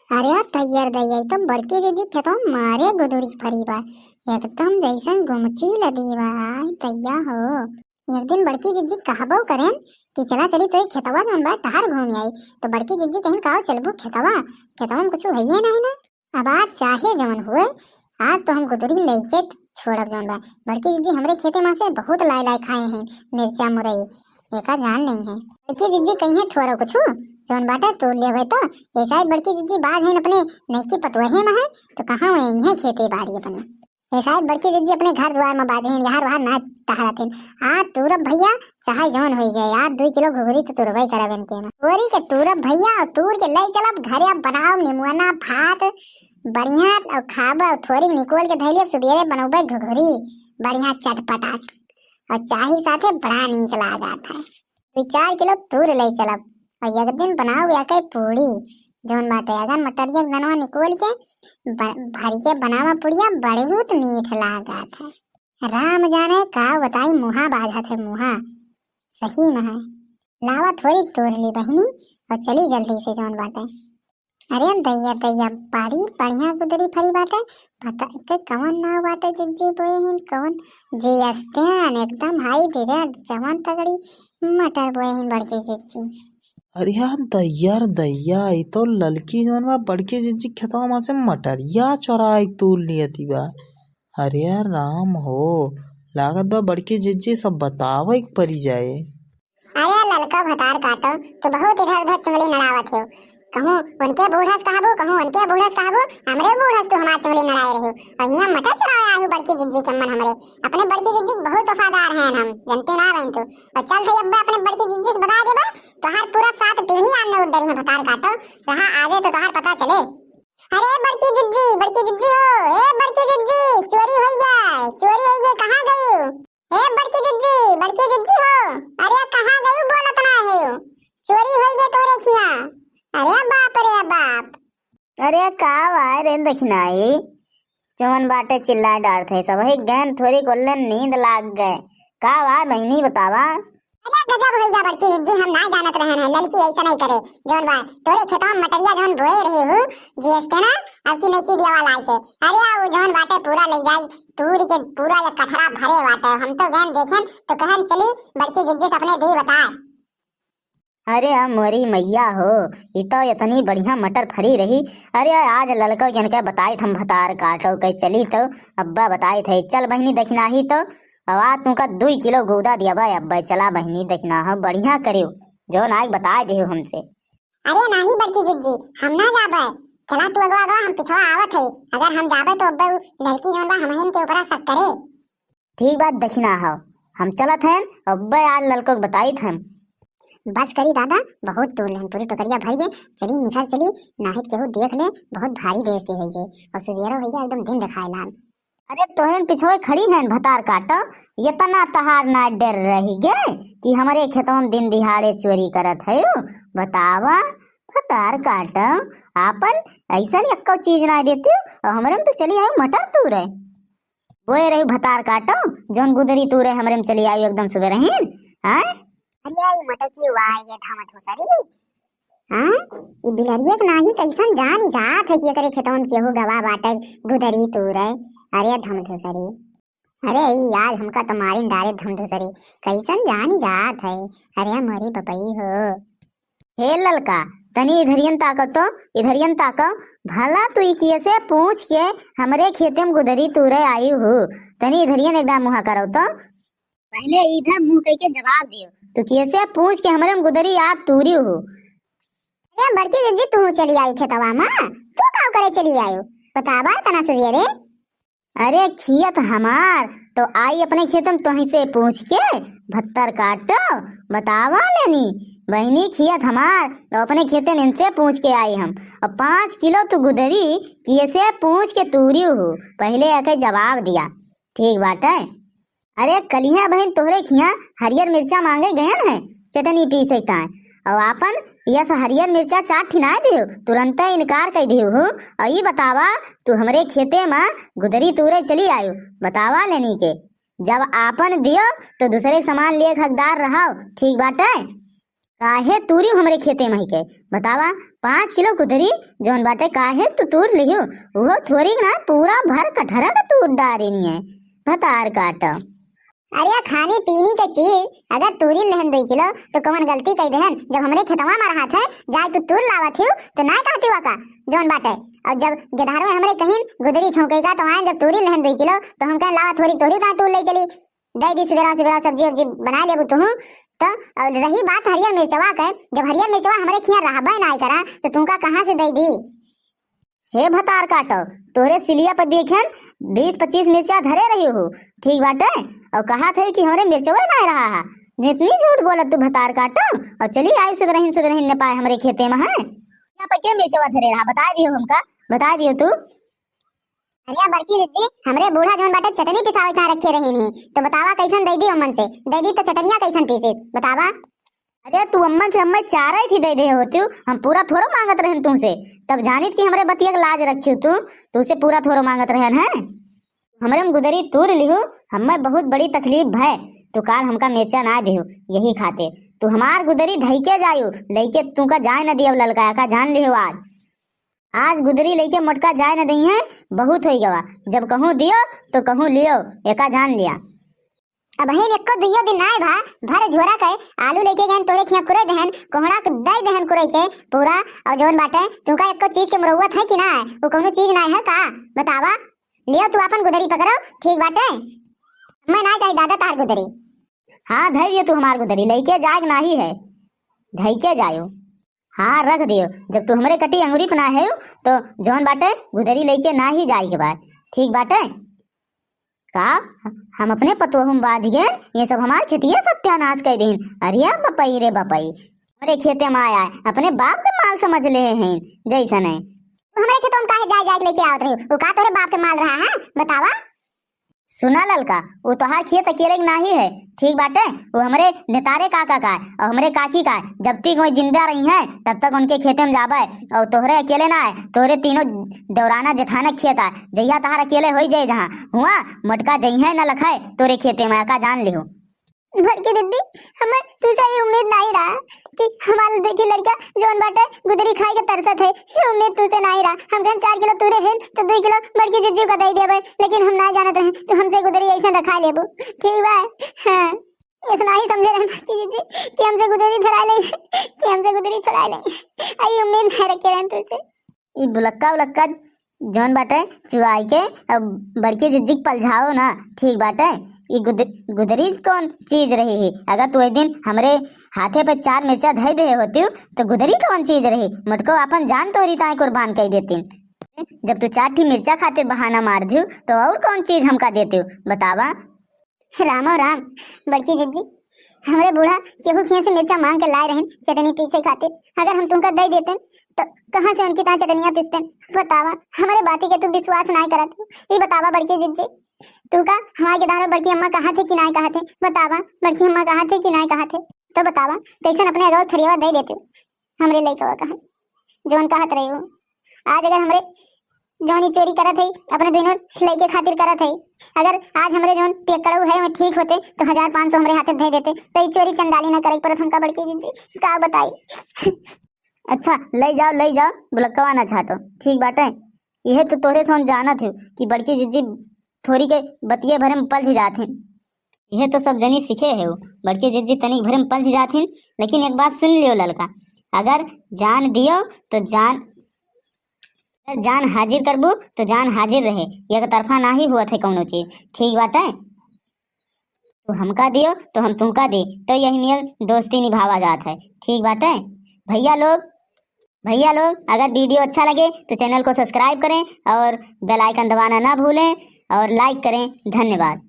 अरे तैयार दैया तो बड़के दीदी खेतो मारे गुदुरी फरी बा एकदम जैसन गुमची लदी बा। तैया हो एक दिन बड़की जिज्जी कहबो करें कि चला चली तो खेतवा जन बा टहर घूम आई। तो बड़की जिज्जी कहीं काव चलबू खेतवा खेतवा में कुछ है नहीं ना। अब आज चाहे जमन हुए आज तो हम गुदुरी लेके छोड़ब जौन बा। बड़की जिज्जी हमरे खेते में से बहुत लाई लाई खाए हैं मिर्चा मुरई एका जान नहीं है। बड़की जिज्जी कहीं है थोड़ा कुछ जौन बाटा तोड़ लेवे तो ऐसा ही बड़की जिज्जी बाज है अपने नैकी पतवहे में है तो कहाँ हुए है खेते बाड़ी अपने ऐसा ही बड़की जिज्जी अपने घर द्वार में बाजे हैं यहाँ वहाँ ना टहराते आज तूरब भैया चाहे जौन हो जाए यार 2 किलो घुघरी तो तुरबई करब इनके में तोरी के तूरब भैया और तूर के ले चलब घरे बनाओ निमुआना भात बढ़िया और खाब थोड़ी निकोल के धैले सुबेरे बनौबे घुघरी बढ़िया चटपटा और चाही साथे बड़ा नीक लागत है। 2-4 किलो तूर ले चलब और एक दिन बनाओ या कई पूड़ी जौन बाटे अगर मटरिया बनवा निकोल के भरी के बनावा पुड़िया बहुत मीठ लागत है। राम जाने का बताई मुहा बाधत है मुहा सही में है। लावा थोड़ी तोड़ ली बहनी और चली जल्दी से जौन बाटे। अरे दैया दैया बाड़ी बढ़िया गुदरी फरी बाटे पता के कवन नाव बाटे जिज्जी बोए हैं कवन जीएसटी एकदम हाई ब्रिड जवान तगड़ी मटर बोए हैं बड़की जिज्जी। अरे यार दैया ई तो ललकी जौन बा बड़की जिज्जी खेतवा में से मटरिया चोराई तूल लियती बा। अरे यार राम हो लागत बा बड़की जिज्जी सब बतावे के परी जाए। अरे ललका भतार काटो तो बहुत इधर उधर चुंगली नड़ावत हो कहूँ उनके बूढ़स कहबो कहूँ उनके बूढ़स कहबो हमरे बूढ़स तो हमार चुंगली नड़ाए रहो और यहाँ मटर चुराया आयु बड़की जिज्जी के मन हमरे अपने बड़की जिज्जी बहुत वफादार हैं हम जनते ना रही तो और चल भाई अब्बा अपने बड़की जिज्जी से बता देबा तोहार पूरा 7 पीढ़ी आने उधर है भतार काटो जहाँ आजे तो तोहार पता चले। अरे बड़की जिज्जी हो ए बड़की जिज्जी चोरी हो गई कहाँ गई ए बड़की जिज्जी हो अरे कहाँ गई बोलत ना है चोरी हो गई तोरे खिया। अरे बाप अरे का वाय रे दखनाई जवन बाटे चिल्ला डार थे सब ही गैन थोड़ी गोल्लन नींद लाग गए का वाय बहनी बतावा। अरे गजब हो गया बड़की जिज्जी हम ना जानत रहन है लड़की ऐसा नहीं करे जौन बा तोरे खेतवा में मटरिया जौन बोए रही हूँ जीएसटी ना अब की नई दियावा लाई के अरे वो जौन बाटे पूरा ले जाई तूरी के पूरा ये कठरा भरे बाटे हम तो गैन देखें तो कहन चली बड़की जिज्जी से अपने दी बताए। अरे मोरी मैया हो ये तो इतनी बढ़िया मटर फरी रही। अरे आज लड़का के बताई हम भतार काटो कहीं चली तो अब्बा बताए थे चल बहनी दखना ही तो आवाज तुमका 2 किलो गौदा दिया भाई अब्बा चला बहनी दखना हो बढ़िया करियो जो नाक बताए दे हमसे। अरे नहीं बड़की जिज्जी हम ना जाबे चला तू अगवा हम पिछवा आवत है अगर हम जाबे तो अब्बा लड़की जौन बा हमहिन के ऊपर शक करे। ठीक बात दखना हो हम चलत हैं अब्बा आज लड़को बताई थे बस करी दादा बहुत दूर लें पूरी टोकरिया भर गए चली निखर चली नाहित केहू देख ले बहुत भारी बेइज्जती हो जाए और सुबेरा हो गया एकदम दिन दिखाए लाल। अरे तोहन पिछोए खड़ी हैं भतार काटो ये तना तहार ना डर रही गे कि हमारे खेतों में दिन दिहाड़े चोरी करत है बतावा भतार काटो आपन ऐसा नहीं अक्को चीज ना देती और हमारे में तो चली आई मटर तू रहे बोए रही भतार काटो जोन गुदरी तू रहे हमारे में चली आई एकदम सुबह रही हाँ। अरे ये मटर की वाह ये धामत हो सारी हाँ ये बिलरिया के नाही कैसन जान ही जात है कि करे खेतों में केहू गवा बाटे गुदरी तू रहे अरे धमधुसरी अरे यार हमका तो मारिन डारे धमधुसरी कैसन जान ही जात है। अरे हमारी पपई हो हे ललका तनी इधरियन ताको तो इधरियन ताको भला तू किए से पूछ के हमरे खेते में गुदरी तूरे आई हो तनी इधरियन एकदम मुहा करो तो पहले इधर मुंह कह के जवाब दियो तो कैसे पूछ के हमरे में गुदरी याद तूरी हो। अरे बड़की जिज्जी तू चली आई खेतवा में तू का करे चली आयो बतावा तना सुबेरे। अरे खियत हमार तो आई अपने खेत में तुही से पूछ के भत्तर काटो बतावा लेनी बहनी खियत हमार तो अपने खेते में इनसे पूछ के आई हम और 5 किलो तू गुदरी कैसे पूछ के तूरी हो पहले आके जवाब दिया ठीक बात है। अरे कलिया बहन तोहरे खिया हरियर मिर्चा मांगे गए हैं चटनी पी सकता है और आपन यस हरियर मिर्चा चाट ठिना दियो तुरंत इनकार कर दियो हो और ये बतावा तू हमरे खेते में गुदरी तूरे चली आयो बतावा लेनी के जब आपन दियो तो दूसरे सामान लिए हकदार रहो ठीक बात है काहे तूरी हमरे खेते में के बतावा 5 किलो गुदरी जौन बाटे काहे तू तूर लियो, वो थोड़ी ना पूरा भर कटहरा का तूर डारी नहीं है भतार काट। अरे खाने पीने के चीज अगर तूरी लहन 2 किलो तो कौन गलती कई देहन, जब हमरे खेतवा में रहा थे जाए तू तूर लावत हियो तो ना कहती का जौन बाटे, और जब गेधार में हमरे कहीं गुदरी छौकेगा तो आए जब तूरी लहन 2 किलो तो हम कहें लावा थोड़ी तोड़ी कहाँ तूर ले चली दे दी सवेरा सब्जी उब्जी बना लेबू तुहू तो। और रही बात हरियर मिर्चवा के, जब हरियर मिर्चवा हमरे खिया रहबे ना करा तो तुमका कहाँ से दे दी। हे भतार काटो तोहरे सिलिया पर देखेन 20-25 मिर्चा धरे रही हो ठीक बाटे, और कहा थे कि हमरे मिर्चवा ना रहा है, जितनी झूठ बोलत तू भतार काटो। और चली आई सुबरहिन न पाए हमरे खेते में है यहाँ पर क्या मिर्चवा धरे रहा बता दियो हमका, बता दियो तू। अरे बड़की दीदी हमरे बूढ़ा जौन बाटे चटनी पिसावे कहाँ रखे रही नहीं तो बतावा कैसन दे दी अम्मन से, दे दी तो चटनिया कैसन पीसे बतावा। अरे तू अम्मन से हमें चारा ही थी दे दे होती, हम पूरा थोड़ा मांगत रहन तुमसे, तब जानित कि हमरे बतिया के लाज रखी तू तुझसे पूरा थोड़ा मांगत रहन है। हमरे हम गुदरी तूर लिहू, हमें बहुत बड़ी तकलीफ है, तो काल हमका मिर्चा ना दियो यही खाते, तू हमार गुदरी धई के जायू लेके तुमका जाए न दियो ललका का जान लिहो आज गुदरी लेके मोटका जाए न दई है बहुत हो गवा, जब कहूँ दियो तो कहूँ लियो एका जान लिया। अब बहन एको दुइयो दिन नाय भा भर झोरा के आलू लेके गन तोड़े खिया कुरे दहन कोहड़ा के दई दहन कुरे के पूरा, और जौन बाटे तुमका एको चीज के मरौवत है कि ना वो कोनो चीज ना है का बतावा। लियो तू अपन गुदरी पकड़ो ठीक बाटे, मैं ना चाहिए दादा तार गुदरी। हाँ धैर्य तू हमार गुदरी लेके जाएग नाही है धई के जायो, हाँ रख दियो, जब तू हमरे कटी अंगुरी पना है तो जौन बाटे गुदरी लेके ना ही जाए के बाद ठीक बाटे का। हम अपने पतोहम बाज गए ये सब हमार खेतिया सत्यानाश कर दीन। अरे बपई रे बपई अरे खेते में आया अपने बाप के माल समझ ले हैं जैसा नहीं हमारे खेतों में काहे जाए जाए लेके आवत रही वो का तोरे बाप के माल रहा है बतावा। सुना ललका वो तोहार खेत अकेले ना ही है ठीक बाटे, वो हमारे नेतारे काका का है और हमारे काकी का है, जब तक वो जिंदा रही हैं तब तक उनके खेते में जाबे, और तोहरे अकेले ना है तोहरे तीनों दौराना जेठाना खेत है, जहिया तहार अकेले हो जाए जहाँ हुआ मटका जइहे न लखाए तोरे खेते में का जान लिहो। बड़की दीदी हमें तुझसे ये उम्मीद नहीं रहा कि हमारे बेटी लड़का जौन बाटे गुदरी खाए के तरसत है, ये उम्मीद तुझसे नहीं रहा। हम कहें 4 किलो तूरे हैं तो 2 किलो बड़की जीजू का दे देबे, लेकिन हम ना जानत रहे तो हमसे गुदरी ऐसा रखा लेबो ठीक बा। हाँ इतना ही समझे रहे बड़की जीजी कि हमसे गुदरी धरा ले कि हमसे गुदरी छुड़ा ले, आई उम्मीद नहीं रखे रहे तुझसे। ई बुलक्का उलक्का जौन बाटे चुआई के अब बड़की जिज्जी पलझाओ ना ठीक बाटे। ये गुदरी कौन चीज रही है, अगर तू एक दिन हमरे हाथे पे 4 मिर्चा धई दे होती तो गुदरी कौन चीज रही, मुझको अपन जान तो रिताएं कुर्बान कर देती। जब तू 4 मिर्चा खातिर बहाना मार दियो तो और कौन चीज हमका देती बतावा। रामो राम बड़की जिज्जी हमरे बूढ़ा केहू खिया से मिर्चा मांग के लाए रहन चटनी पीसे खातिर, अगर हम तुमका दे देते तो कहाँ से उनकी तरह चटनियाँ पीसते बतावा। हमारे बाती के तू विश्वास नहीं करत ये बतावा बड़की जिज्जी, तू का हमारे के दारो बड़की अम्मा कहा थे कि नहीं कहा थे बतावा, बड़की अम्मा कहा थे कि नहीं कहा थे तो बतावा। तैसन अपने रोज थरिया दे देते हमरे लइकवा कहा जौन कहत रही हो। आज अगर हमरे जौन चोरी करत है अपने दोनों लइके खातिर करत है, अगर आज हमरे जौन पेकड़ू है वो ठीक होते तो 1500 हमरे हाथे दे देते तो ये चोरी चंदाली ना करे पर हमका बड़की जिज्जी का बताई। अच्छा ले जाओ बुलक्कवा ना छाटो ठीक बाटे, यह तो तोरे से जानत हो कि बड़की जिज्जी थोड़ी के बतिये भरे में पलझ जाते, यह तो सब जनी सीखे है वो बड़की जिज्जी तनिक भरे में पलझ जाते। लेकिन एक बात सुन लियो ललका, अगर जान दियो तो जान हाजिर करबू तो जान हाजिर रहे, एक तरफा ना ही हुआ थे कौनो चीज ठीक बाटे। तो हमका दियो तो हम तुमका दे तो यही मेल दोस्ती निभावा जात है ठीक बाटे। भैया लोग अगर वीडियो अच्छा लगे तो चैनल को सब्सक्राइब करें और बेल आइकन दबाना ना भूलें और लाइक करें। धन्यवाद।